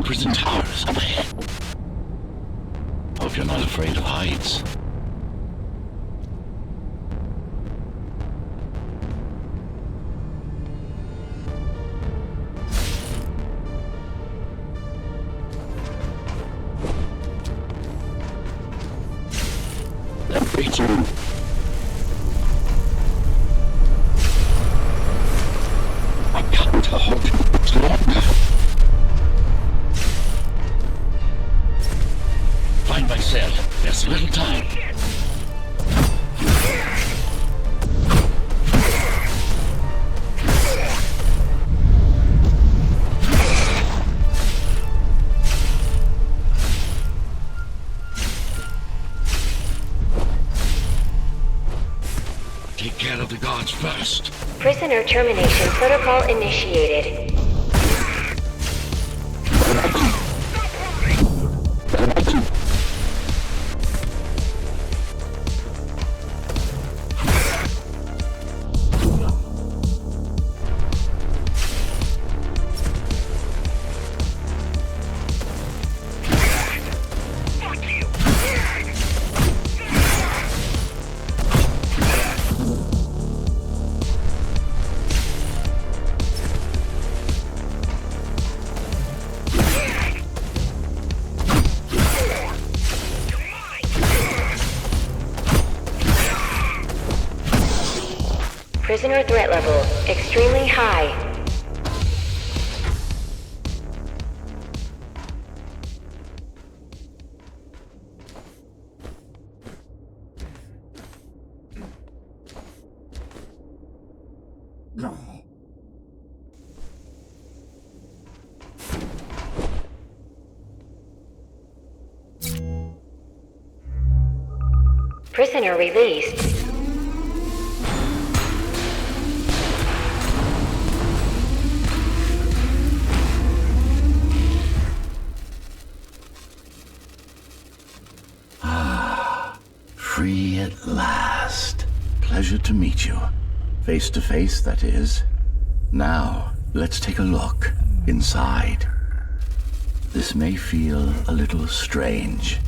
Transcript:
prison towers up ahead. Hope you're not afraid of heights. They're breaching. I can't hold it longer. Find my cell. There's little time. Take care of the guards first. Prisoner termination protocol initiated. Prisoner threat level extremely high. No. Prisoner released. Free at last. Pleasure to meet you. Face to face, that is. Now, let's take a look inside. This may feel a little strange.